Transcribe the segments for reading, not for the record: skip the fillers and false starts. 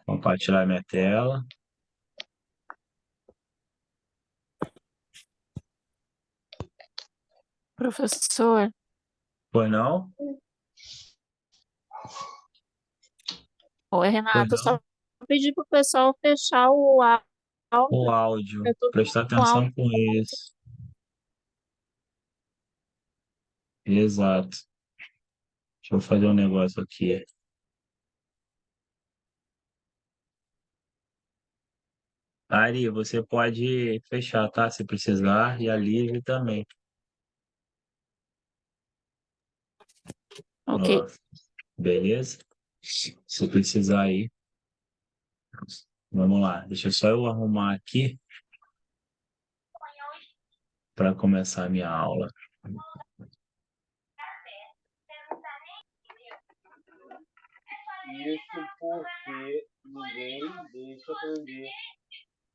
Compartilhar minha tela. Professor, Pois não? oi, Pois Renato, não? só pedir pro pessoal fechar o O áudio. áudio. Eu tô Prestar com atenção áudio. com isso. Exato. Deixa eu fazer um negócio aqui. Ari, você pode fechar, tá? Se precisar, e a Lívia também. Ok. Ó, beleza? Se precisar aí, vamos lá. Deixa só eu arrumar aqui para começar a minha aula. Isso porque ninguém deixa aprender.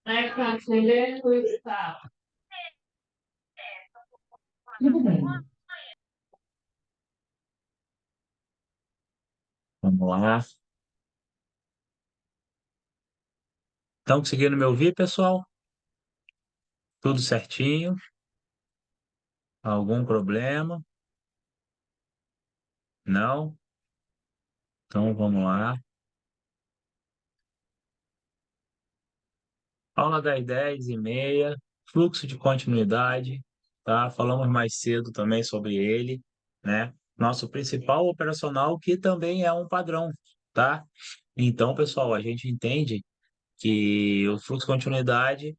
É, cara, ninguém está. Tudo bem. Vamos lá. Estão conseguindo me ouvir, pessoal? Tudo certinho? Algum problema? Não? Então vamos lá. Aula das 10h30, fluxo de continuidade, tá? Falamos mais cedo também sobre ele, né? Nosso principal operacional, que também é um padrão, tá? Então, pessoal, a gente entende que o fluxo de continuidade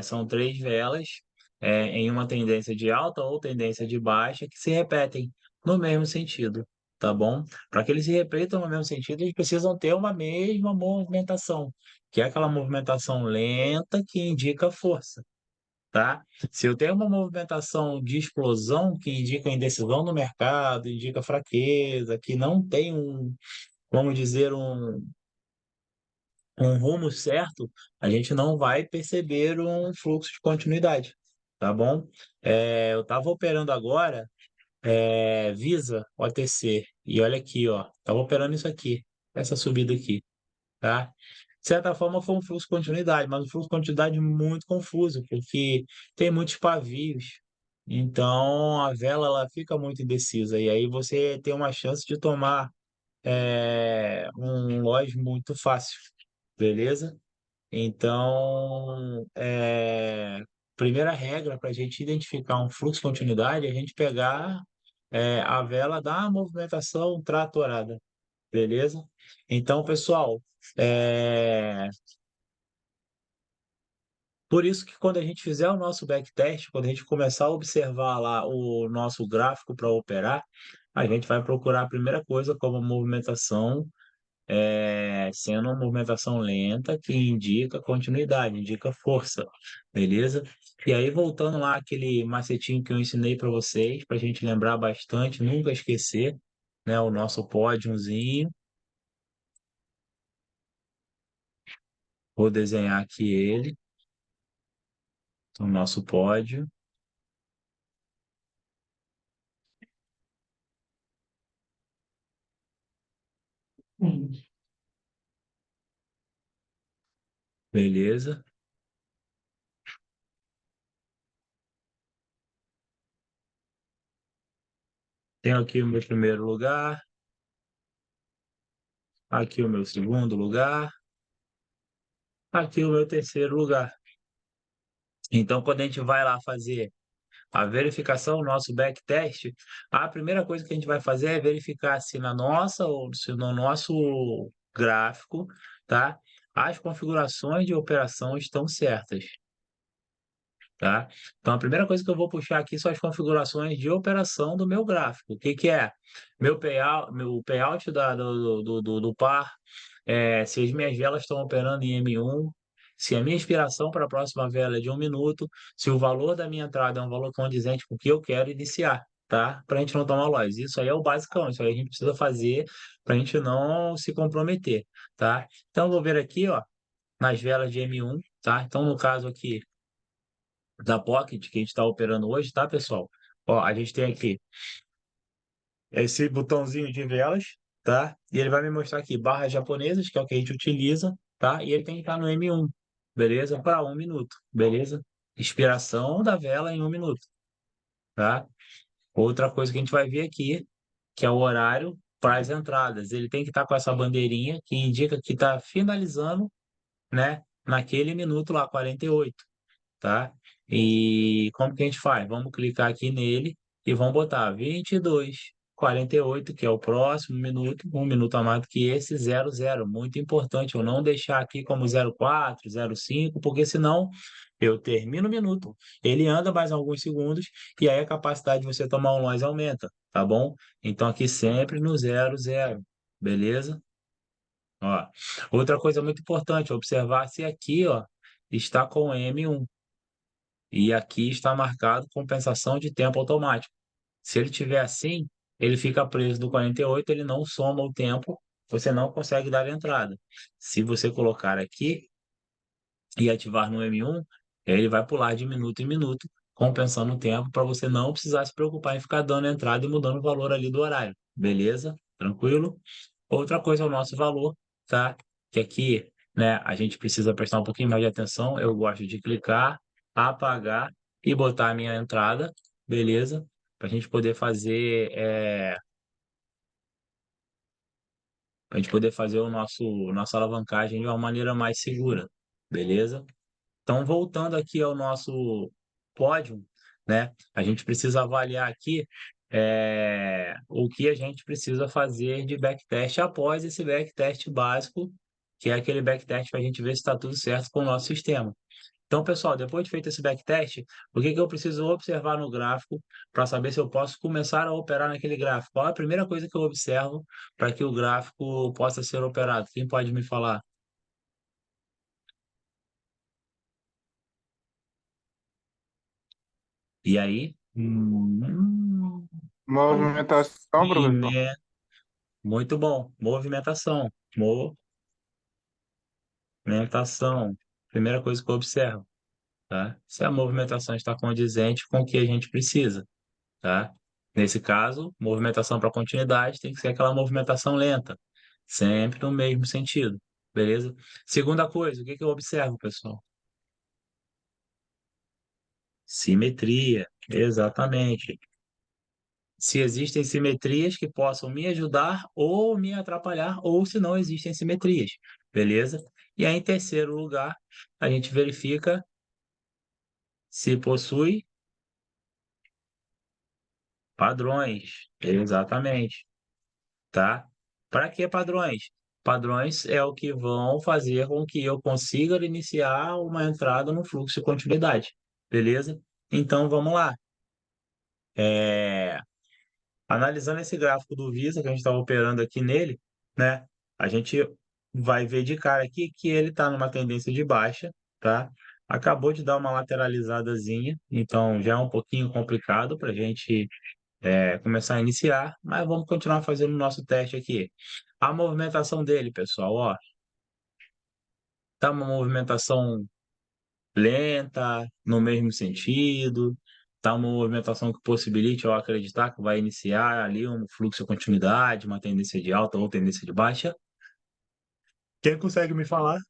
são três velas em uma tendência de alta ou tendência de baixa que se repetem no mesmo sentido, tá bom? Para que eles se repetam no mesmo sentido, eles precisam ter uma mesma movimentação, que é aquela movimentação lenta que indica força. Tá? Se eu tenho uma movimentação de explosão que indica indecisão no mercado, indica fraqueza, que não tem vamos dizer, um rumo certo, a gente não vai perceber um fluxo de continuidade, tá bom? Eu estava operando agora Visa, OTC, e olha aqui, ó, estava operando isso aqui, essa subida aqui, tá? De certa forma foi um fluxo de continuidade, mas um fluxo de continuidade muito confuso, porque tem muitos pavios, então a vela ela fica muito indecisa, e aí você tem uma chance de tomar um loss muito fácil, beleza? Então, primeira regra para a gente identificar um fluxo de continuidade é a gente pegar a vela da movimentação tratorada, beleza? Então, pessoal, é, por isso que quando a gente fizer o nosso backtest, quando a gente começar a observar lá o nosso gráfico para operar, a gente vai procurar a primeira coisa como movimentação sendo uma movimentação lenta que indica continuidade, indica força, beleza? E aí, voltando lá aquele macetinho que eu ensinei para vocês, para a gente lembrar bastante, nunca esquecer, né, o nosso pódiozinho. Vou desenhar aqui ele, o nosso pódio, beleza? Tenho aqui o meu primeiro lugar, aqui o meu segundo lugar, aqui o meu terceiro lugar. Então, quando a gente vai lá fazer a verificação, o nosso backtest, a primeira coisa que a gente vai fazer é verificar se na nossa ou se no nosso gráfico, tá? As configurações de operação estão certas, tá? Então, a primeira coisa que eu vou puxar aqui são as configurações de operação do meu gráfico. O que que é? Meu payout do par, se as minhas velas estão operando em M1, se a minha expiração para a próxima vela é de 1 minuto, se o valor da minha entrada é um valor condizente com o que eu quero iniciar, tá? Para a gente não tomar loss. Isso aí é o basicão, isso aí a gente precisa fazer para a gente não se comprometer, tá? Então, eu vou ver aqui, ó, nas velas de M1, tá? Então, no caso aqui da Pocket, que a gente está operando hoje, tá, pessoal? Ó, a gente tem aqui esse botãozinho de velas, tá? E ele vai me mostrar aqui barras japonesas, que é o que a gente utiliza, tá? E ele tem que estar no M1, beleza? Para 1 minuto, beleza? Expiração da vela em 1 minuto, tá? Outra coisa que a gente vai ver aqui, que é o horário para as entradas. Ele tem que estar com essa bandeirinha que indica que está finalizando, né? Naquele minuto lá, 48, tá? E como que a gente faz? Vamos clicar aqui nele e vamos botar 22:48, que é o próximo minuto, 1 minuto a mais do que esse, 00. Muito importante eu não deixar aqui como 04, 05, porque senão eu termino o minuto, ele anda mais alguns segundos e aí a capacidade de você tomar um loss aumenta, tá bom? Então aqui sempre no 00, beleza? Ó, outra coisa muito importante, observar se aqui, ó, está com M1 e aqui está marcado compensação de tempo automático. Se ele tiver assim, ele fica preso do 48, ele não soma o tempo, você não consegue dar entrada. Se você colocar aqui e ativar no M1, ele vai pular de minuto em minuto, compensando o tempo para você não precisar se preocupar em ficar dando entrada e mudando o valor ali do horário. Beleza? Tranquilo? Outra coisa é o nosso valor, tá? Que aqui, né, a gente precisa prestar um pouquinho mais de atenção. Eu gosto de clicar, apagar e botar a minha entrada, beleza? Para a gente poder fazer, para a gente poder fazer o nossa alavancagem de uma maneira mais segura, beleza? Então, voltando aqui ao nosso pódio, né? A gente precisa avaliar aqui o que a gente precisa fazer de backtest após esse backtest básico, que é aquele backtest para a gente ver se está tudo certo com o nosso sistema. Então, pessoal, depois de feito esse backtest, o que que eu preciso observar no gráfico para saber se eu posso começar a operar naquele gráfico? Qual é a primeira coisa que eu observo para que o gráfico possa ser operado? Quem pode me falar? E aí? Movimentação, professor. Movimento. Muito bom. Movimentação. Movimentação. Primeira coisa que eu observo, tá? Se a movimentação está condizente com o que a gente precisa, tá? Nesse caso, movimentação para continuidade tem que ser aquela movimentação lenta, sempre no mesmo sentido, beleza? Segunda coisa, o que que eu observo, pessoal? Simetria, exatamente. Se existem simetrias que possam me ajudar ou me atrapalhar, ou se não existem simetrias, beleza? E aí, em terceiro lugar, a gente verifica se possui padrões, exatamente, tá? Para que padrões? Padrões é o que vão fazer com que eu consiga iniciar uma entrada no fluxo de continuidade, beleza? Então, vamos lá. É, Analisando esse gráfico do Visa que a gente está operando aqui nele, né? A gente vai ver de cara aqui que ele está numa tendência de baixa, tá? Acabou de dar uma lateralizadazinha, então já é um pouquinho complicado para a gente começar a iniciar, mas vamos continuar fazendo o nosso teste aqui. A movimentação dele, pessoal, ó, tá uma movimentação lenta, no mesmo sentido, tá uma movimentação que possibilite eu acreditar que vai iniciar ali um fluxo de continuidade, uma tendência de alta ou tendência de baixa. Quem consegue me falar?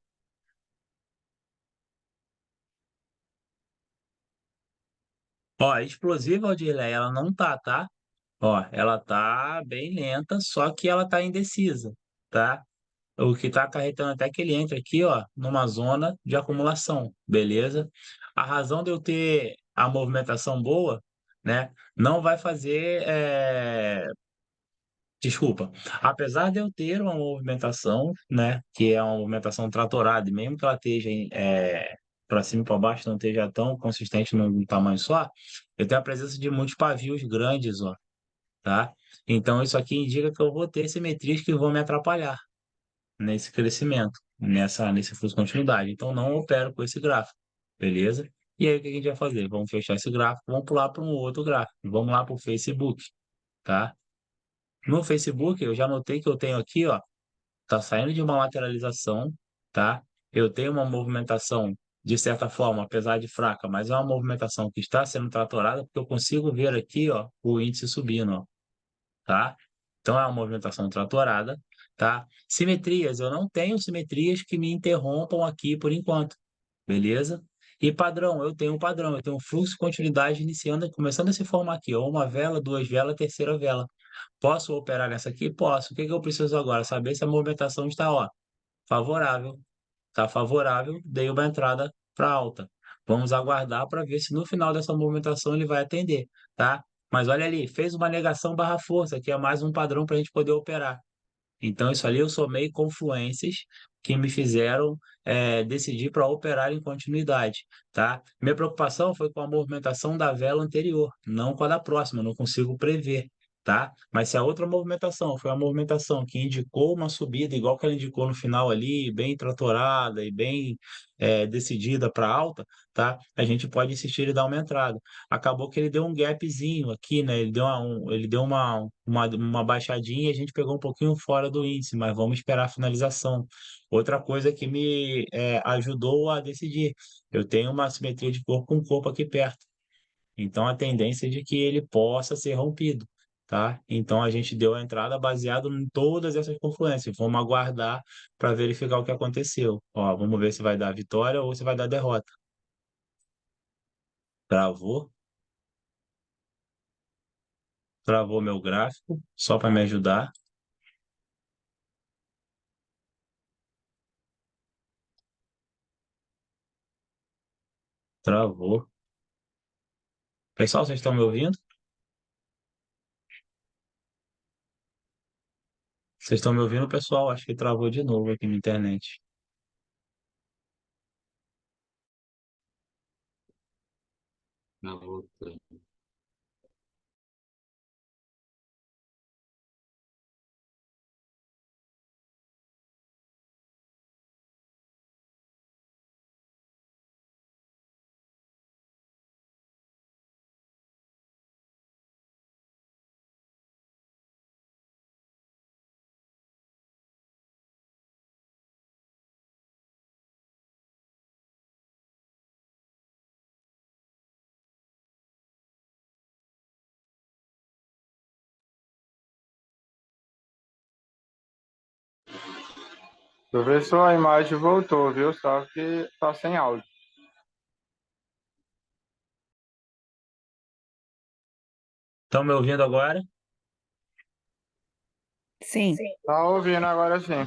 Ó, a explosiva, Aldirley, ela não tá? Ó, ela tá bem lenta, só que ela tá indecisa, tá? O que está acarretando até que ele entre aqui, ó, numa zona de acumulação, beleza? A razão de eu ter a movimentação boa, né, não vai fazer, desculpa, apesar de eu ter uma movimentação, né, que é uma movimentação tratorada, e mesmo que ela esteja para cima e para baixo, não esteja tão consistente num tamanho só, eu tenho a presença de muitos pavios grandes, ó, tá? Então isso aqui indica que eu vou ter simetrias que vão me atrapalhar nesse crescimento, nesse fluxo de continuidade. Então, não opero com esse gráfico, beleza? E aí, o que a gente vai fazer? Vamos fechar esse gráfico, vamos pular para um outro gráfico. Vamos lá para o Facebook, tá? No Facebook, eu já notei que eu tenho aqui, ó, tá saindo de uma lateralização, tá? Eu tenho uma movimentação, de certa forma, apesar de fraca, mas é uma movimentação que está sendo tratorada, porque eu consigo ver aqui, ó, o índice subindo, ó, tá? Então, é uma movimentação tratorada, tá? Simetrias, eu não tenho simetrias que me interrompam aqui por enquanto, beleza? E padrão, eu tenho um padrão, eu tenho um fluxo de continuidade iniciando, começando a se formar aqui, ou uma vela, duas velas, terceira vela. Posso operar nessa aqui? Posso. O que que eu preciso agora? Saber se a movimentação está, ó, favorável. Está favorável, dei uma entrada para alta. Vamos aguardar para ver se no final dessa movimentação ele vai atender, tá? Mas olha ali, fez uma negação barra força, que é mais um padrão para a gente poder operar. Então, isso ali eu somei confluências que me fizeram decidir para operar em continuidade, tá? Minha preocupação foi com a movimentação da vela anterior, não com a da próxima, eu não consigo prever, tá? Mas se a outra movimentação foi a movimentação que indicou uma subida, igual que ela indicou no final ali, bem tratorada e bem decidida para alta, tá? A gente pode insistir e dar uma entrada. Acabou que ele deu um gapzinho aqui, né? Ele deu uma baixadinha e a gente pegou um pouquinho fora do índice, mas vamos esperar a finalização. Outra coisa que me ajudou a decidir, eu tenho uma simetria de corpo com corpo aqui perto, então a tendência é de que ele possa ser rompido, tá? Então a gente deu a entrada baseado em todas essas confluências. Vamos aguardar para verificar o que aconteceu. Ó, vamos ver se vai dar vitória ou se vai dar derrota. Travou. Travou meu gráfico, só para me ajudar. Travou. Pessoal, vocês estão me ouvindo? Vocês estão me ouvindo, pessoal? Acho que travou de novo aqui na internet. Na outra. Professor, a imagem voltou, viu? Só que tá sem áudio. Estão me ouvindo agora? Sim. Tá ouvindo agora sim.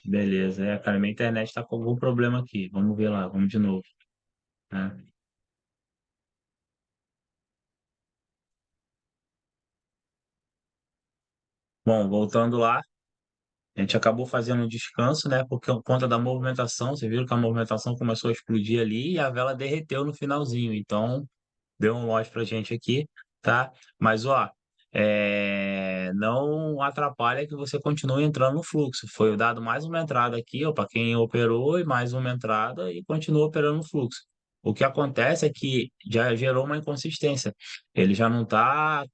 Beleza. Cara, minha internet está com algum problema aqui. Vamos ver lá, vamos de novo, né? Bom, voltando lá, a gente acabou fazendo um descanso, né? Por conta da movimentação, vocês viram que a movimentação começou a explodir ali e a vela derreteu no finalzinho. Então, deu um loss pra gente aqui, tá? Mas, ó, não atrapalha que você continue entrando no fluxo. Foi dado mais uma entrada aqui, ó, para quem operou, e mais uma entrada e continua operando no fluxo. O que acontece é que já gerou uma inconsistência. Ele já não está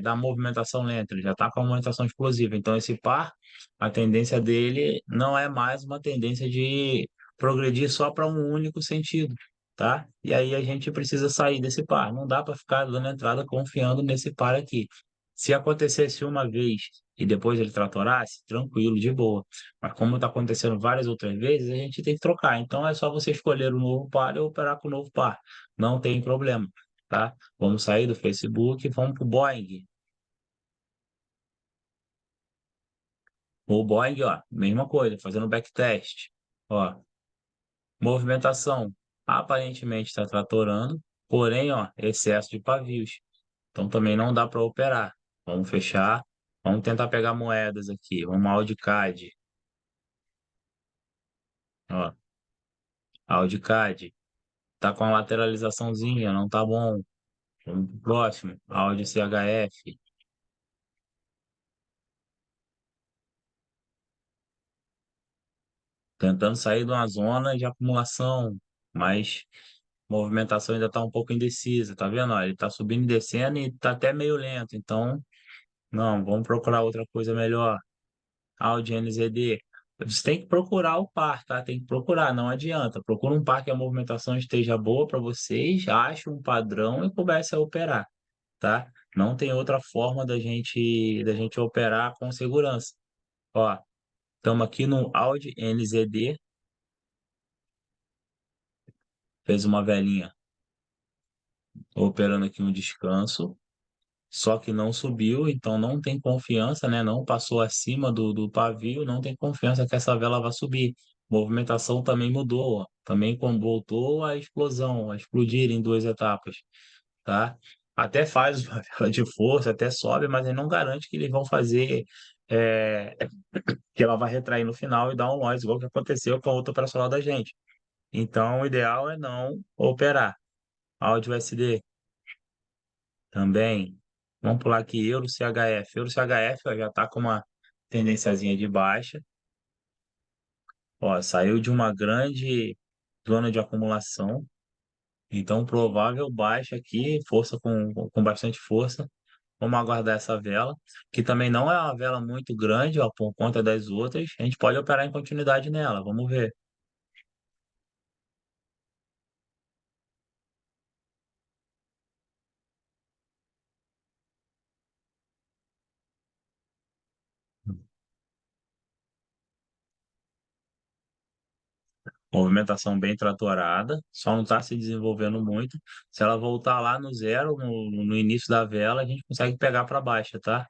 da movimentação lenta, ele já está com a movimentação explosiva. Então, esse par, a tendência dele não é mais uma tendência de progredir só para um único sentido, tá? E aí a gente precisa sair desse par. Não dá para ficar dando entrada confiando nesse par aqui. Se acontecesse uma vez e depois ele tratorasse, tranquilo, de boa. Mas como está acontecendo várias outras vezes, a gente tem que trocar. Então é só você escolher o novo par e operar com o novo par. Não tem problema, tá? Vamos sair do Facebook e vamos para o Boeing. O Boeing, ó, mesma coisa, fazendo backtest. Ó, movimentação aparentemente está tratorando, porém, ó, excesso de pavios. Então também não dá para operar. Vamos fechar. Vamos tentar pegar moedas aqui. Vamos Audicad. Ó, Audicad. Tá com a lateralizaçãozinha, não tá bom. Vamos pro próximo. Audi CHF. Tentando sair de uma zona de acumulação, mas movimentação ainda está um pouco indecisa, tá vendo? Ó, ele está subindo e descendo e está até meio lento. Então, não, vamos procurar outra coisa melhor. Audi NZD. Você tem que procurar o par, tá? Tem que procurar, não adianta. Procura um par que a movimentação esteja boa para vocês, ache um padrão e comece a operar, tá? Não tem outra forma da gente operar com segurança. Ó, estamos aqui no Audi NZD, fez uma velinha operando aqui um descanso, só que não subiu, então não tem confiança, né? Não passou acima do pavio, não tem confiança que essa vela vai subir. Movimentação também mudou, ó. Também voltou a explosão, a explodir em duas etapas, tá? Até faz uma vela de força, até sobe, mas ele não garante que eles vão fazer, é, que ela vai retrair no final e dar um loss, igual que aconteceu com a outra operacional da gente. Então, o ideal é não operar. Áudio USD também. Vamos pular aqui, Euro CHF. Euro CHF ó, já está com uma tendênciazinha de baixa. Ó, saiu de uma grande zona de acumulação. Então, provável baixa aqui, força com bastante força. Vamos aguardar essa vela, que também não é uma vela muito grande, ó, por conta das outras. A gente pode operar em continuidade nela. Vamos ver. Movimentação bem tratorada, só não está se desenvolvendo muito. Se ela voltar lá no zero, no início da vela, a gente consegue pegar para baixa, tá?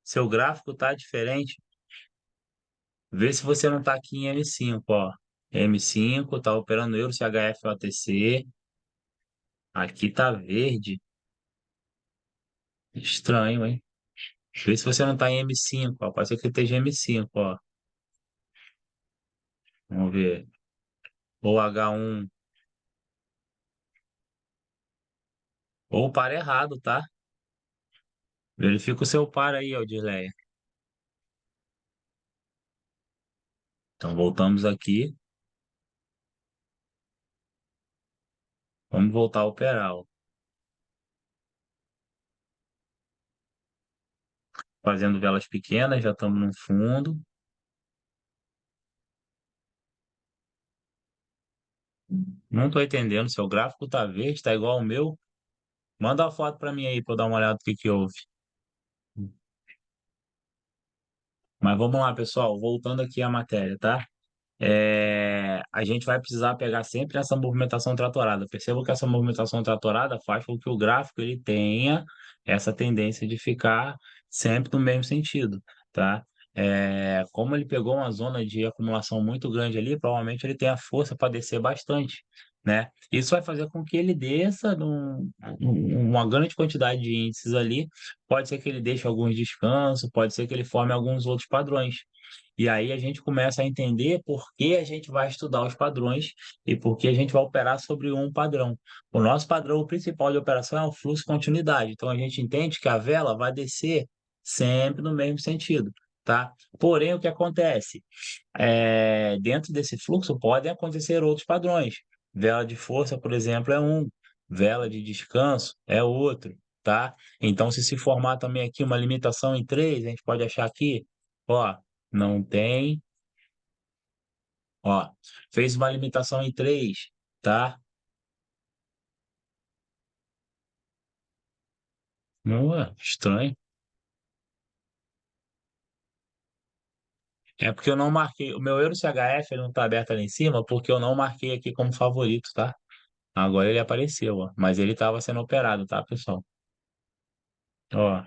Seu gráfico tá diferente. Vê se você não tá aqui em M5, ó. M5, tá operando Euro CHF OTC. Aqui tá verde. Estranho, hein? Vê se você não tá em M5, ó. Pode ser que esteja em M5, ó. Vamos ver. Ou H1. Ou par errado, tá? Verifica o seu par aí, ó, Dileia. Então, voltamos aqui. Vamos voltar a operar, ó. Fazendo velas pequenas, já estamos no fundo. Não estou entendendo. Seu gráfico tá verde, tá igual ao meu. Manda uma foto para mim aí para eu dar uma olhada no que houve. Mas vamos lá, pessoal. Voltando aqui à matéria, tá? A gente vai precisar pegar sempre essa movimentação tratorada. Perceba que essa movimentação tratorada faz com que o gráfico ele tenha essa tendência de ficar sempre no mesmo sentido, tá? Como ele pegou uma zona de acumulação muito grande ali, provavelmente ele tem a força para descer bastante, né? Isso vai fazer com que ele desça uma grande quantidade de índices ali. Pode ser que ele deixe alguns descansos, pode ser que ele forme alguns outros padrões. E aí a gente começa a entender por que a gente vai estudar os padrões e por que a gente vai operar sobre um padrão. O nosso padrão principal de operação é o fluxo continuidade. Então a gente entende que a vela vai descer sempre no mesmo sentido, tá? Porém, o que acontece? Dentro desse fluxo podem acontecer outros padrões. Vela de força, por exemplo, é um. Vela de descanso é outro, tá? Então, se formar também aqui uma limitação em três, a gente pode achar aqui, ó, não tem. Ó, fez uma limitação em 3, tá? Não é estranho. É porque eu não marquei. O meu Euro CHF ele não tá aberto ali em cima porque eu não marquei aqui como favorito, tá? Agora ele apareceu, ó. Mas ele estava sendo operado, tá, pessoal? Ó,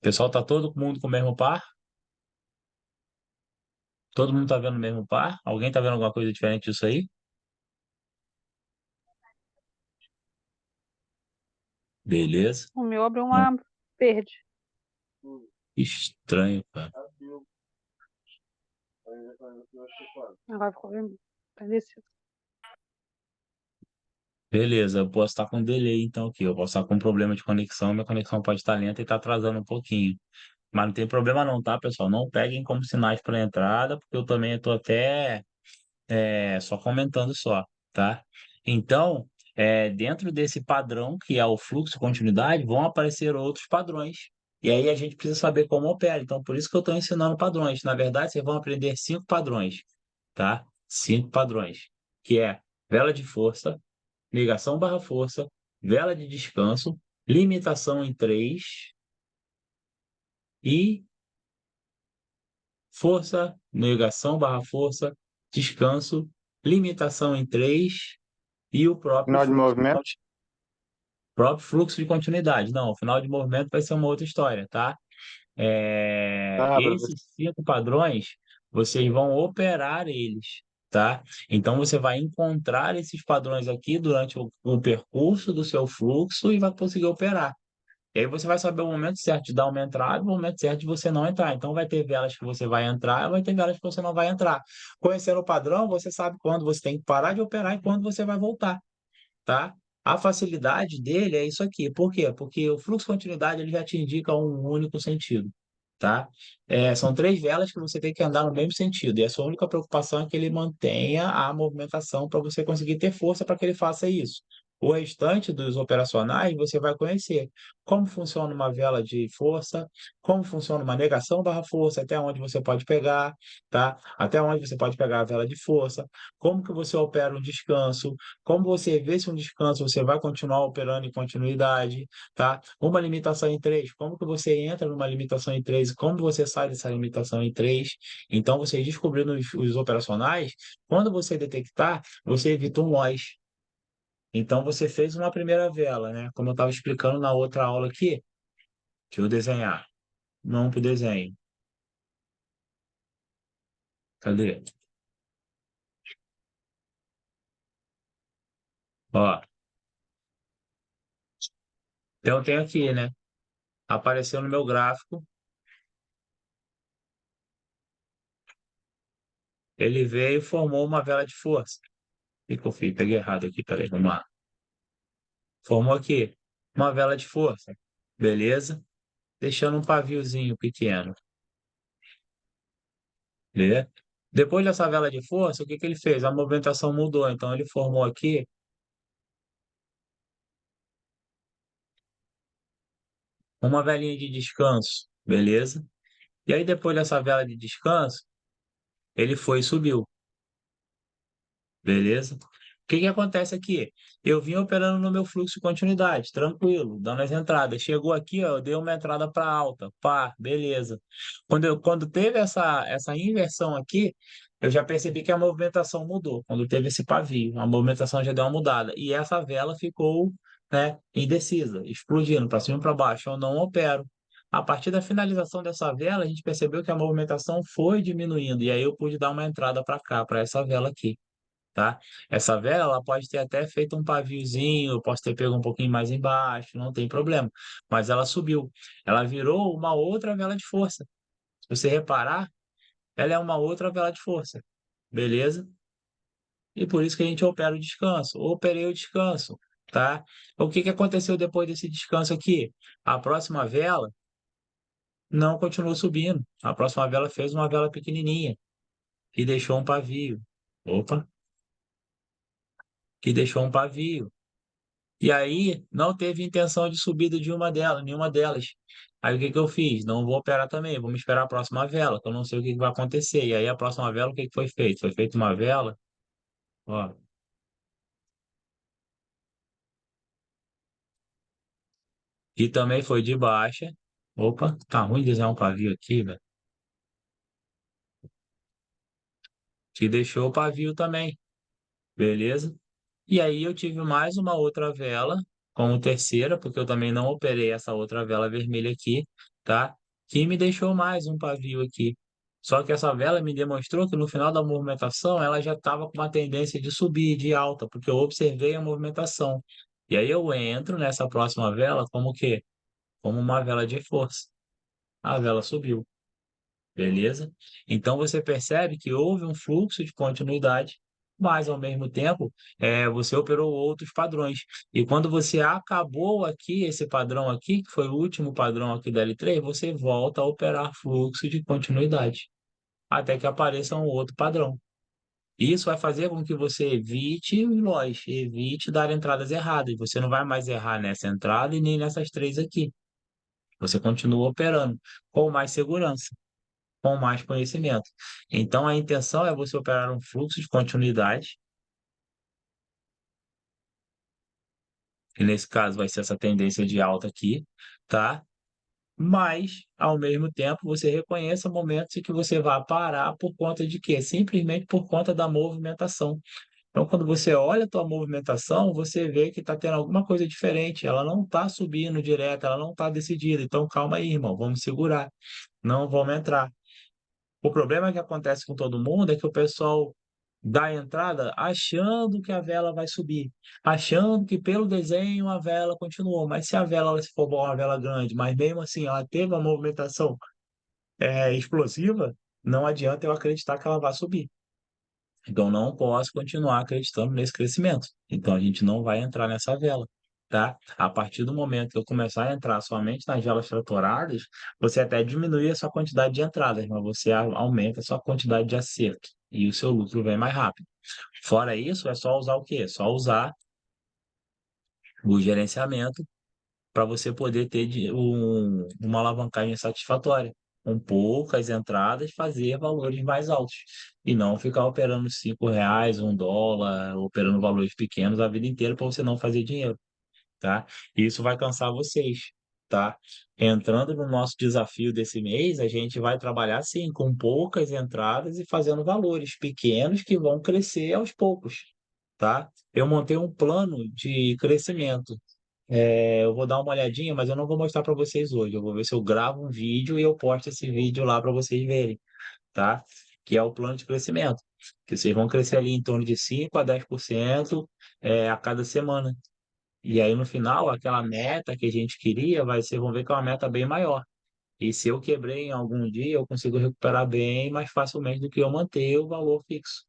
pessoal tá todo mundo com o mesmo par? Todo mundo tá vendo o mesmo par? Alguém tá vendo alguma coisa diferente disso aí? Beleza. O meu abriu Não, uma verde. estranho, cara. Agora ficou vermelho. Tá descido. Beleza, eu posso estar com delay então aqui. Eu posso estar com problema de conexão. Minha conexão pode estar lenta e estar atrasando um pouquinho. Mas não tem problema não, tá, pessoal? Não peguem como sinais para entrada, porque eu também estou até só comentando só, tá? Então, dentro desse padrão, que é o fluxo continuidade, vão aparecer outros padrões. E aí a gente precisa saber como opera. Então, por isso que eu estou ensinando padrões. Na verdade, vocês vão aprender 5 padrões, tá? 5 padrões, que é vela de força, ligação barra força, vela de descanso, limitação em 3 e força, negação barra força, descanso, limitação em 3 e o Final de movimento. próprio fluxo de continuidade. Não, o final de movimento vai ser uma outra história, tá? Tá, professor. Esses 5 padrões, vocês vão operar eles, tá? Então, você vai encontrar esses padrões aqui durante o percurso do seu fluxo e vai conseguir operar. E aí você vai saber o momento certo de dar uma entrada e o momento certo de você não entrar. Então, vai ter velas que você vai entrar, vai ter velas que você não vai entrar. Conhecendo o padrão, você sabe quando você tem que parar de operar e quando você vai voltar, tá? A facilidade dele é isso aqui. Por quê? Porque o fluxo de continuidade ele já te indica um único sentido, tá? São 3 velas que você tem que andar no mesmo sentido. E a sua única preocupação é que ele mantenha a movimentação para você conseguir ter força para que ele faça isso. O restante dos operacionais você vai conhecer. Como funciona uma vela de força, como funciona uma negação barra força, até onde você pode pegar, tá? Até onde você pode pegar a vela de força, como que você opera um descanso, como você vê se um descanso você vai continuar operando em continuidade, tá? Uma limitação em 3, como que você entra numa limitação em 3 e como você sai dessa limitação em 3. Então, você descobrindo os operacionais, quando você detectar, você evita um loss. Então, você fez uma primeira vela, né? Como eu estava explicando na outra aula aqui, deixa eu desenhar. Vamos para o desenho. Cadê? Ó, então tem aqui, né? Apareceu no meu gráfico. Ele veio e formou uma vela de força. O que que eu fiz? Peguei errado aqui, peraí, vamos lá. Formou aqui uma vela de força, beleza? Deixando um paviozinho pequeno, beleza? Depois dessa vela de força, o que que ele fez? A movimentação mudou, então ele formou aqui uma velinha de descanso, beleza? E aí depois dessa vela de descanso, ele foi e subiu. Beleza? O que que acontece aqui? Eu vim operando no meu fluxo de continuidade, tranquilo, dando as entradas. Chegou aqui, ó, eu dei uma entrada para alta, pá, beleza. Quando teve essa inversão aqui, eu já percebi que a movimentação mudou. Quando teve esse pavio, a movimentação já deu uma mudada. E essa vela ficou, né, indecisa, explodindo para cima e para baixo. Eu não opero. A partir da finalização dessa vela, a gente percebeu que a movimentação foi diminuindo. E aí eu pude dar uma entrada para cá, para essa vela aqui, tá? Essa vela, ela pode ter até feito um paviozinho, eu posso ter pego um pouquinho mais embaixo, não tem problema. Mas ela subiu. Ela virou uma outra vela de força. Se você reparar, ela é uma outra vela de força. Beleza? E por isso que a gente opera o descanso. Operei o descanso, tá? O que que aconteceu depois desse descanso aqui? A próxima vela não continuou subindo. A próxima vela fez uma vela pequenininha e deixou um pavio. Opa, que deixou um pavio. E aí não teve intenção de subida de nenhuma delas. Aí o que que eu fiz? Não vou operar também, vamos esperar a próxima vela, que eu não sei o que que vai acontecer. E aí a próxima vela, o que que foi feito? Foi feita uma vela, ó, que também foi de baixa. Opa, tá ruim de desenhar um pavio aqui, velho. Que deixou o pavio também, beleza? E aí eu tive mais uma outra vela, como terceira, porque eu também não operei essa outra vela vermelha aqui, tá? Que me deixou mais um pavio aqui. Só que essa vela me demonstrou que no final da movimentação ela já estava com uma tendência de subir, de alta, porque eu observei a movimentação. E aí eu entro nessa próxima vela como o quê? Como uma vela de força. A vela subiu. Beleza? Então você percebe que houve um fluxo de continuidade, mas ao mesmo tempo você operou outros padrões. E quando você acabou aqui, esse padrão aqui, que foi o último padrão aqui da L3, você volta a operar fluxo de continuidade, até que apareça um outro padrão. Isso vai fazer com que você evite os nós, evite dar entradas erradas. Você não vai mais errar nessa entrada e nem nessas 3 aqui. Você continua operando com mais segurança, com mais conhecimento. Então, a intenção é você operar um fluxo de continuidade que nesse caso vai ser essa tendência de alta aqui, tá? Mas, ao mesmo tempo, você reconheça momentos em que você vai parar por conta de quê? Simplesmente por conta da movimentação. Então, quando você olha a tua movimentação, você vê que está tendo alguma coisa diferente. Ela não está subindo direto, ela não está decidida. Então, calma aí, irmão, vamos segurar. Não vamos entrar. O problema que acontece com todo mundo é que o pessoal dá a entrada achando que a vela vai subir, achando que pelo desenho a vela continuou. Mas se a vela ela se for uma vela grande, mas mesmo assim ela teve uma movimentação explosiva, não adianta eu acreditar que ela vai subir. Então, não posso continuar acreditando nesse crescimento. Então, a gente não vai entrar nessa vela, tá? A partir do momento que eu começar a entrar somente nas velas tratoradas, você até diminui a sua quantidade de entradas, mas você aumenta a sua quantidade de acerto. E o seu lucro vem mais rápido. Fora isso, é só usar o quê? É só usar o gerenciamento para você poder ter uma alavancagem satisfatória. Com poucas entradas, fazer valores mais altos. E não ficar operando R$ 5, US$ 1, operando valores pequenos a vida inteira para você não fazer dinheiro, tá? Isso vai cansar vocês, tá? Entrando no nosso desafio desse mês, a gente vai trabalhar, sim, com poucas entradas e fazendo valores pequenos que vão crescer aos poucos, tá? Eu montei um plano de crescimento. Eu vou dar uma olhadinha, mas eu não vou mostrar para vocês hoje. Eu vou ver se eu gravo um vídeo e eu posto esse vídeo lá para vocês verem, tá? Que é o plano de crescimento. Que vocês vão crescer ali em torno de 5 a 10% a cada semana. E aí, no final, aquela meta que a gente queria vai ser, vamos ver que é uma meta bem maior. E se eu quebrei em algum dia, eu consigo recuperar bem mais facilmente do que eu manter o valor fixo,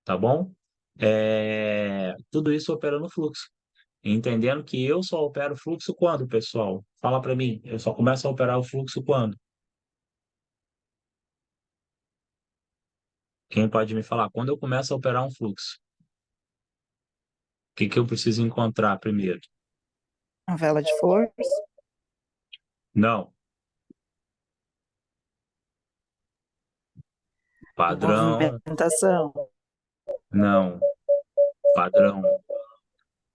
tá bom? Tudo isso operando fluxo. Entendendo que eu só opero fluxo quando, pessoal? Fala para mim, eu só começo a operar o fluxo quando? Quem pode me falar? Quando eu começo a operar um fluxo, o que que eu preciso encontrar primeiro? Uma vela de força. Não, padrão, Movimentação. não, padrão.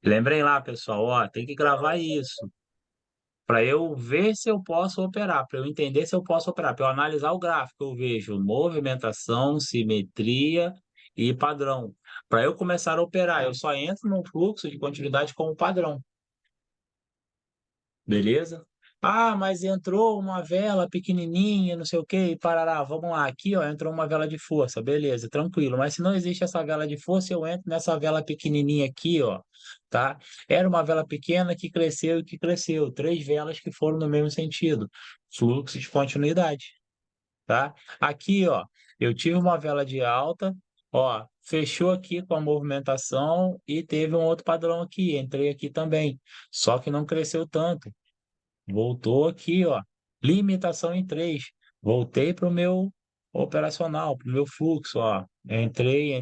Lembrem lá, pessoal, ó, tem que gravar isso para eu ver se eu posso operar, para eu entender se eu posso operar, para eu analisar o gráfico, eu vejo movimentação, simetria e padrão. Para eu começar a operar, eu só entro num fluxo de continuidade com o padrão. Beleza? Ah, mas entrou uma vela pequenininha, não sei o quê, e parará. Vamos lá, aqui, ó, entrou uma vela de força, beleza, tranquilo. Mas se não existe essa vela de força, eu entro nessa vela pequenininha aqui, ó, tá? Era uma vela pequena que cresceu e que cresceu. Três velas que foram no mesmo sentido. Fluxo de continuidade, tá? Aqui, ó, eu tive uma vela de alta, ó, fechou aqui com a movimentação e teve um outro padrão aqui. Entrei aqui também, só que não cresceu tanto. Voltou aqui, ó. Limitação em 3. Voltei para o meu operacional, para o meu fluxo, ó. Entrei.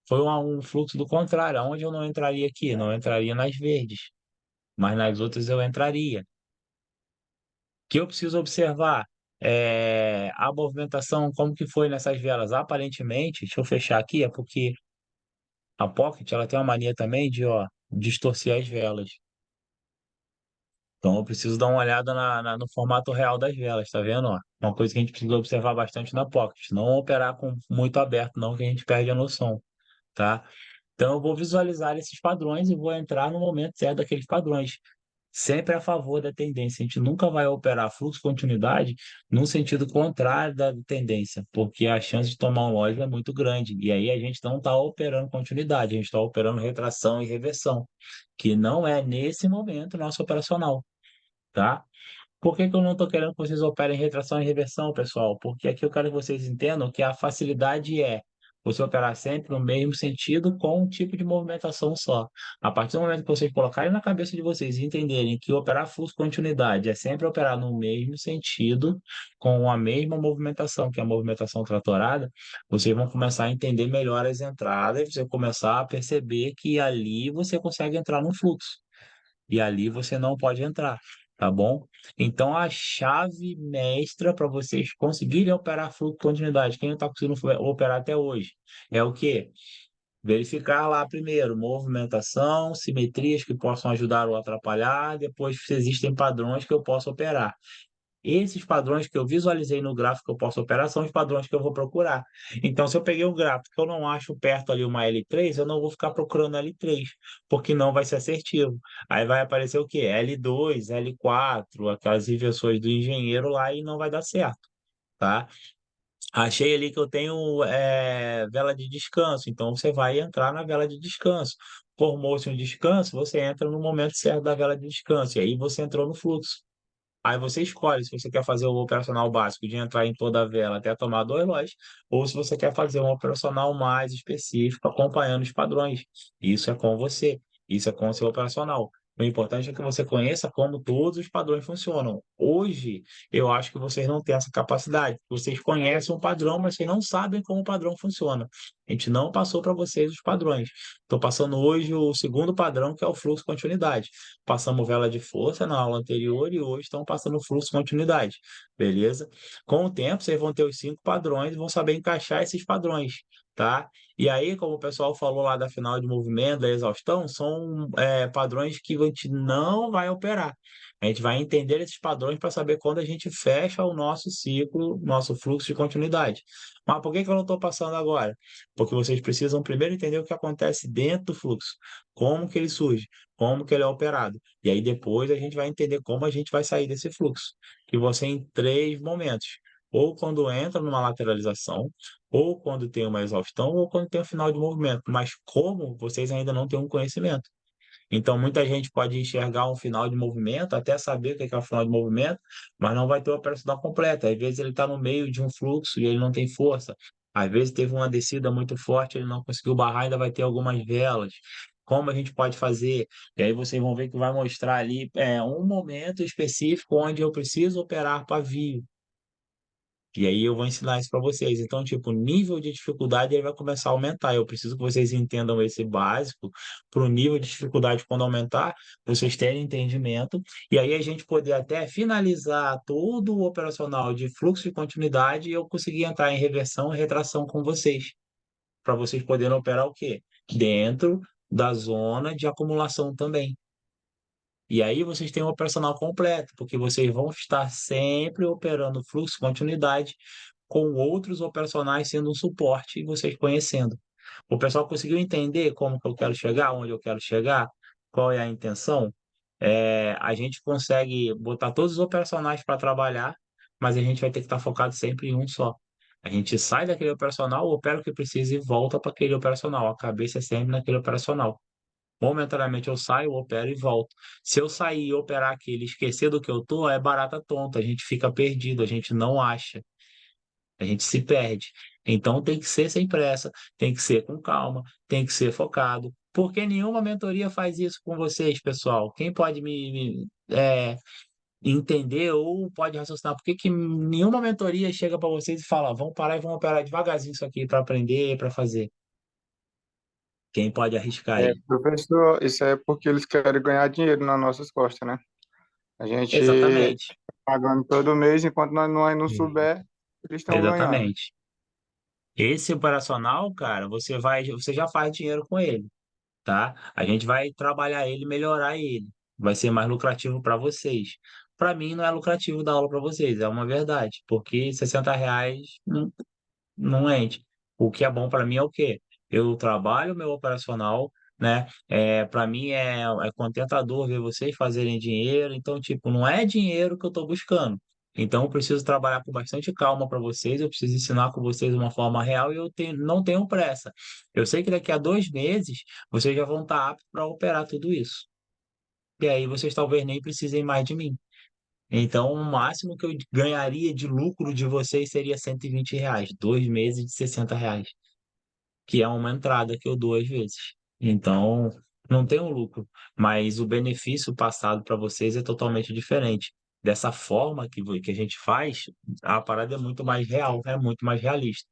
Foi um fluxo do contrário. Aonde eu não entraria aqui? Não entraria nas verdes. Mas nas outras eu entraria. O que eu preciso observar? A movimentação, como que foi nessas velas? Aparentemente, deixa eu fechar aqui, é porque a Pocket ela tem uma mania também de, ó, distorcer as velas. Então, eu preciso dar uma olhada no formato real das velas, tá vendo? Ó? Uma coisa que a gente precisa observar bastante na Pocket. Não operar com muito aberto, não, que a gente perde a noção, tá? Então, eu vou visualizar esses padrões e vou entrar no momento certo daqueles padrões. Sempre a favor da tendência. A gente nunca vai operar fluxo continuidade no sentido contrário da tendência, porque a chance de tomar um loss é muito grande. E aí a gente não está operando continuidade, a gente está operando retração e reversão, que não é nesse momento nosso operacional, tá? Por que que eu não estou querendo que vocês operem retração e reversão, pessoal? Porque aqui eu quero que vocês entendam que a facilidade é você operar sempre no mesmo sentido com um tipo de movimentação só. A partir do momento que vocês colocarem na cabeça de vocês e entenderem que operar fluxo continuidade é sempre operar no mesmo sentido, com a mesma movimentação, que é a movimentação tratorada, vocês vão começar a entender melhor as entradas, você começar a perceber que ali você consegue entrar no fluxo e ali você não pode entrar, tá bom? Então, a chave mestra para vocês conseguirem operar fluxo de continuidade, quem não está conseguindo operar até hoje, é o quê? Verificar lá primeiro movimentação, simetrias que possam ajudar ou atrapalhar, depois se existem padrões que eu posso operar. Esses padrões que eu visualizei no gráfico que eu posso operar são os padrões que eu vou procurar. Então, se eu peguei um gráfico que eu não acho perto ali uma L3, eu não vou ficar procurando L3, porque não vai ser assertivo. Aí vai aparecer o quê? L2, L4, aquelas inversões do engenheiro lá e não vai dar certo, tá? Achei ali que eu tenho vela de descanso, então você vai entrar na vela de descanso. Formou-se um descanso, você entra no momento certo da vela de descanso, e aí você entrou no fluxo. Aí você escolhe se você quer fazer o operacional básico de entrar em toda a vela até tomar 2 lotes, ou se você quer fazer um operacional mais específico acompanhando os padrões. Isso é com você, isso é com o seu operacional. O importante é que você conheça como todos os padrões funcionam. Hoje, eu acho que vocês não têm essa capacidade. Vocês conhecem o padrão, mas vocês não sabem como o padrão funciona. A gente não passou para vocês os padrões. Estou passando hoje o segundo padrão, que é o fluxo continuidade. Passamos vela de força na aula anterior e hoje estão passando fluxo continuidade, beleza? Com o tempo, vocês vão ter os 5 padrões e vão saber encaixar esses padrões, tá? E aí, como o pessoal falou lá da final de movimento, da exaustão, são padrões que a gente não vai operar. A gente vai entender esses padrões para saber quando a gente fecha o nosso ciclo, nosso fluxo de continuidade. Mas por que que eu não estou passando agora? Porque vocês precisam primeiro entender o que acontece dentro do fluxo, como que ele surge, como que ele é operado. E aí depois a gente vai entender como a gente vai sair desse fluxo, que você em 3 momentos. Ou quando entra numa lateralização, ou quando tem uma exaustão, ou quando tem um final de movimento. Mas como vocês ainda não têm um conhecimento. Então, muita gente pode enxergar um final de movimento, até saber o que é o final de movimento, mas não vai ter o operacional completo. Às vezes ele está no meio de um fluxo e ele não tem força. Às vezes teve uma descida muito forte, ele não conseguiu barrar, ainda vai ter algumas velas. Como a gente pode fazer? E aí vocês vão ver que vai mostrar ali um momento específico onde eu preciso operar pavio. E aí eu vou ensinar isso para vocês. Então, tipo, o nível de dificuldade ele vai começar a aumentar. Eu preciso que vocês entendam esse básico para o nível de dificuldade quando aumentar, vocês terem entendimento. E aí a gente poder até finalizar todo o operacional de fluxo de continuidade e eu conseguir entrar em reversão e retração com vocês. Para vocês poderem operar o quê? Dentro da zona de acumulação também. E aí vocês têm um operacional completo, porque vocês vão estar sempre operando fluxo, continuidade, com outros operacionais sendo um suporte e vocês conhecendo. O pessoal conseguiu entender como que eu quero chegar, onde eu quero chegar, qual é a intenção? A gente consegue botar todos os operacionais para trabalhar, mas a gente vai ter que estar focado sempre em um só. A gente sai daquele operacional, opera o que precisa e volta para aquele operacional. A cabeça é sempre naquele operacional. Momentaneamente eu saio, opero e volto. Se eu sair e operar aquele, esquecer do que eu tô, é barata tonta, a gente fica perdido, a gente não acha, a gente se perde. Então tem que ser sem pressa, tem que ser com calma, tem que ser focado, porque nenhuma mentoria faz isso com vocês, pessoal. Quem pode entender ou pode raciocinar por que que nenhuma mentoria chega para vocês e fala, vamos parar e vamos operar devagarzinho isso aqui para aprender, para fazer. Quem pode arriscar aí? Professor, isso é porque eles querem ganhar dinheiro nas nossas costas, né? A gente Exatamente. pagando todo mês, enquanto nós não souber, eles estão ganhando. Exatamente. Esse operacional, cara, você já faz dinheiro com ele, tá? A gente vai trabalhar ele, melhorar ele. Vai ser mais lucrativo para vocês. Para mim, não é lucrativo dar aula para vocês, é uma verdade, porque R$ 60 não enche. O que é bom para mim é o quê? Eu trabalho meu operacional, né? Para mim é contentador ver vocês fazerem dinheiro. Então, tipo, não é dinheiro que eu estou buscando. Então, eu preciso trabalhar com bastante calma para vocês. Eu preciso ensinar com vocês de uma forma real e não tenho pressa. Eu sei que daqui a 2 meses vocês já vão estar aptos para operar tudo isso. E aí vocês talvez nem precisem mais de mim. Então, o máximo que eu ganharia de lucro de vocês seria R$ 120. 2 meses de R$ 60, que é uma entrada que eu dou às vezes. Então, não tem um lucro, mas o benefício passado para vocês é totalmente diferente. Dessa forma que a gente faz, a parada é muito mais real, é muito mais realista,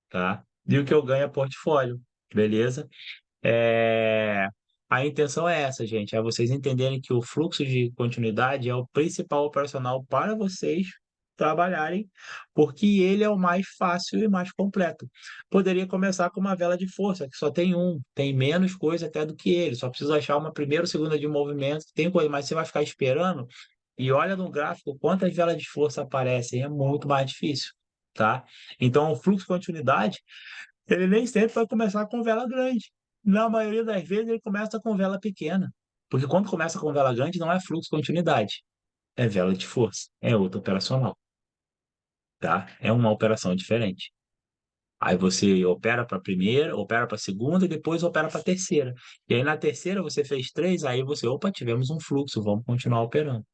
tá? E o que eu ganho é portfólio, beleza? É, A intenção é essa, gente, é vocês entenderem que o fluxo de continuidade é o principal operacional para vocês trabalharem, porque ele é o mais fácil e mais completo. Poderia começar com uma vela de força, que só tem um, tem menos coisa até do que ele, só precisa achar uma primeira ou segunda de movimento, tem coisa, mas você vai ficar esperando e olha no gráfico quantas velas de força aparecem, é muito mais difícil, tá? Então, o fluxo de continuidade, ele nem sempre vai começar com vela grande. Na maioria das vezes, ele começa com vela pequena. Porque quando começa com vela grande, não é fluxo de continuidade, é vela de força, é outra operacional, tá? É uma operação diferente. Aí você opera para a primeira, opera para a segunda e depois opera para a terceira. E aí na terceira você fez três, aí você, opa, tivemos um fluxo, vamos continuar operando.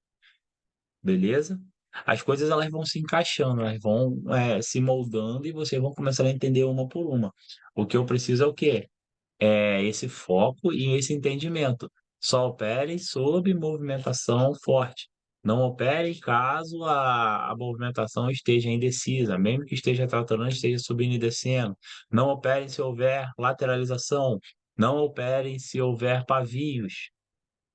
Beleza? As coisas elas vão se encaixando, elas vão se moldando e vocês vão começando a entender uma por uma. O que eu preciso é o quê? É esse foco e esse entendimento. Só opere sob movimentação forte. Não opere caso a movimentação esteja indecisa, mesmo que esteja tratando, esteja subindo e descendo. Não opere se houver lateralização. Não opere se houver pavios,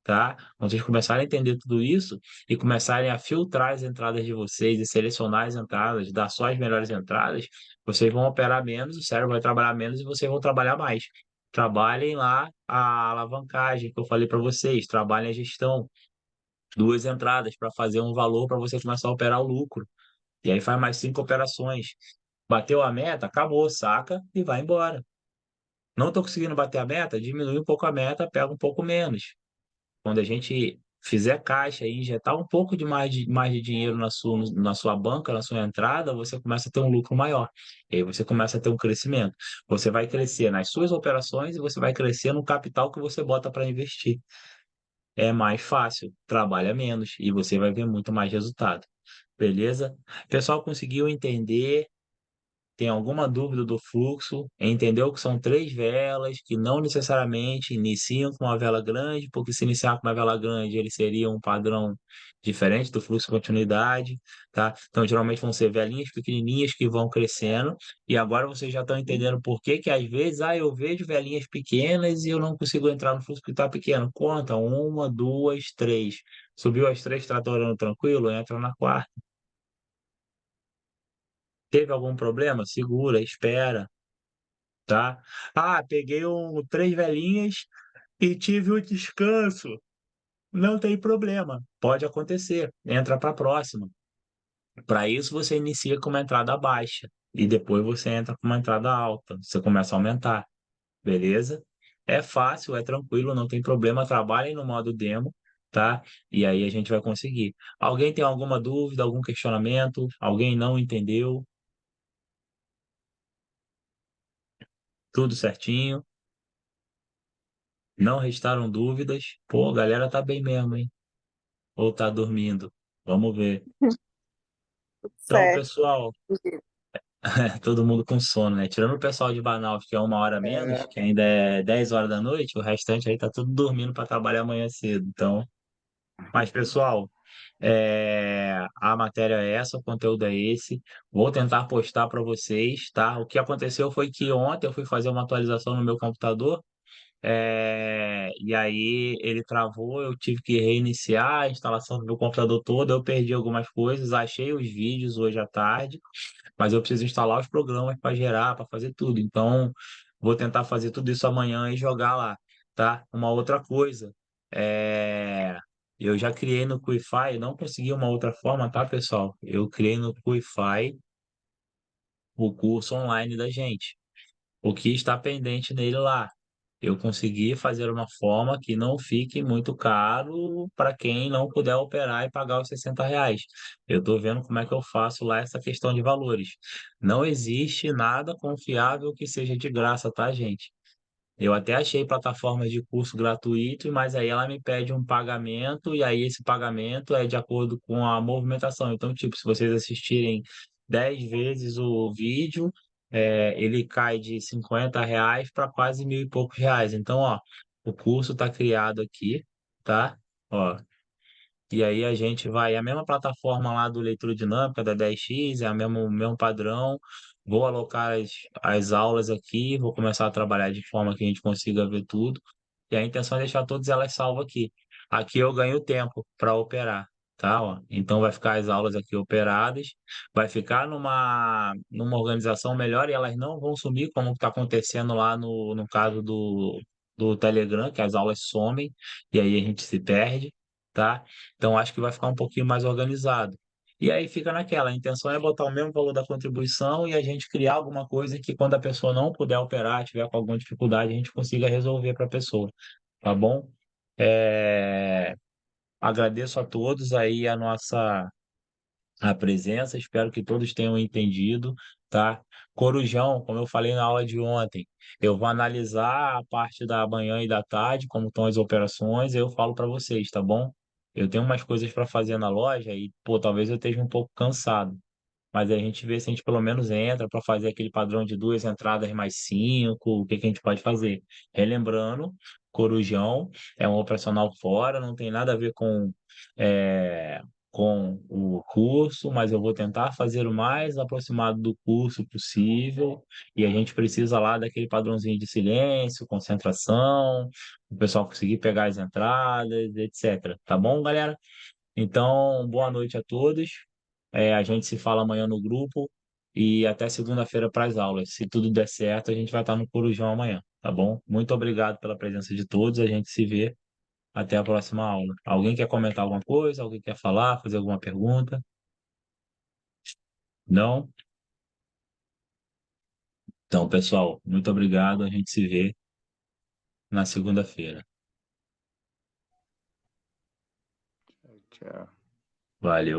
tá? Quando vocês começarem a entender tudo isso e começarem a filtrar as entradas de vocês e selecionar as entradas, dar só as melhores entradas, vocês vão operar menos, o cérebro vai trabalhar menos e vocês vão trabalhar mais. Trabalhem lá a alavancagem que eu falei para vocês, trabalhem a gestão, duas entradas para fazer um valor para você começar a operar o lucro. E aí faz mais 5 operações. Bateu a meta, acabou, saca e vai embora. Não estou conseguindo bater a meta, diminui um pouco a meta, pega um pouco menos. Quando a gente fizer caixa e injetar um pouco de mais de dinheiro na sua banca, na sua entrada, você começa a ter um lucro maior. E aí você começa a ter um crescimento. Você vai crescer nas suas operações e você vai crescer no capital que você bota para investir. É mais fácil, trabalha menos e você vai ver muito mais resultado. Beleza? Pessoal, conseguiu entender? Tem alguma dúvida do fluxo, entendeu que são três velas que não necessariamente iniciam com uma vela grande, porque se iniciar com uma vela grande, ele seria um padrão diferente do fluxo de continuidade, tá? Então, geralmente vão ser velinhas pequenininhas que vão crescendo, e agora vocês já estão entendendo por que que às vezes, eu vejo velinhas pequenas e eu não consigo entrar no fluxo que está pequeno. Conta, uma, duas, três. Subiu as três, está orando tranquilo? Entra na quarta. Teve algum problema? Segura, espera, tá? Peguei três velinhas e tive um descanso. Não tem problema, pode acontecer. Entra para a próxima. Para isso, você inicia com uma entrada baixa e depois você entra com uma entrada alta. Você começa a aumentar, beleza? É fácil, é tranquilo, não tem problema. Trabalhem no modo demo, tá? E aí a gente vai conseguir. Alguém tem alguma dúvida, algum questionamento? Alguém não entendeu? Tudo certinho? Não restaram dúvidas? Pô, a galera tá bem mesmo, hein? Ou tá dormindo? Vamos ver. Então, Certo. pessoal, todo mundo com sono, né? Tirando o pessoal de Manaus, que é 1 hora menos, que ainda é 10 horas da noite, o restante aí tá tudo dormindo para trabalhar amanhã cedo. Então, mas, pessoal, a matéria é essa, o conteúdo é esse. Vou tentar postar para vocês, tá? O que aconteceu foi que ontem eu fui fazer uma atualização no meu computador. E aí ele travou, eu tive que reiniciar a instalação do meu computador todo, eu perdi algumas coisas, achei os vídeos hoje à tarde, mas eu preciso instalar os programas para gerar, para fazer tudo. Então, vou tentar fazer tudo isso amanhã e jogar lá, tá? Uma outra coisa, eu já criei no Quifi, não consegui uma outra forma, tá, pessoal? Eu criei no Quifi o curso online da gente. O que está pendente nele lá? Eu consegui fazer uma forma que não fique muito caro para quem não puder operar e pagar os R$ 60. Eu estou vendo como é que eu faço lá essa questão de valores. Não existe nada confiável que seja de graça, tá, gente? Eu até achei plataformas de curso gratuito, mas aí ela me pede um pagamento, e aí esse pagamento é de acordo com a movimentação. Então, tipo, se vocês assistirem 10 vezes o vídeo, ele cai de R$ 50 para quase mil e poucos reais. Então, ó, o curso está criado aqui, tá? Ó, e aí a gente vai, é a mesma plataforma lá do Leitura Dinâmica, da 10x, é o mesmo padrão. Vou alocar as aulas aqui, vou começar a trabalhar de forma que a gente consiga ver tudo. E a intenção é deixar todas elas salvas aqui. Aqui eu ganho tempo para operar, tá? Ó. Então vai ficar as aulas aqui operadas, vai ficar numa organização melhor e elas não vão sumir, como está acontecendo lá no caso do Telegram, que as aulas somem e aí a gente se perde, tá? Então acho que vai ficar um pouquinho mais organizado. E aí fica naquela, a intenção é botar o mesmo valor da contribuição e a gente criar alguma coisa que quando a pessoa não puder operar, tiver com alguma dificuldade, a gente consiga resolver para a pessoa, tá bom? Agradeço a todos aí a presença, espero que todos tenham entendido, tá? Corujão, como eu falei na aula de ontem, eu vou analisar a parte da manhã e da tarde, como estão as operações, e eu falo para vocês, tá bom? Eu tenho umas coisas para fazer na loja e, pô, talvez eu esteja um pouco cansado, mas a gente vê se a gente pelo menos entra para fazer aquele padrão de 2 entradas mais 5, o que que a gente pode fazer. Relembrando, Corujão é um operacional fora, não tem nada a ver é, com o curso, mas eu vou tentar fazer o mais aproximado do curso possível, e a gente precisa lá daquele padrãozinho de silêncio, concentração, o pessoal conseguir pegar as entradas, etc. Tá bom, galera? Então, boa noite a todos. A gente se fala amanhã no grupo e até segunda-feira para as aulas. Se tudo der certo, a gente vai estar no Corujão amanhã, tá bom? Muito obrigado pela presença de todos. A gente se vê até a próxima aula. Alguém quer comentar alguma coisa? Alguém quer falar, fazer alguma pergunta? Não? Então, pessoal, muito obrigado. A gente se vê na segunda-feira. Tchau. Valeu.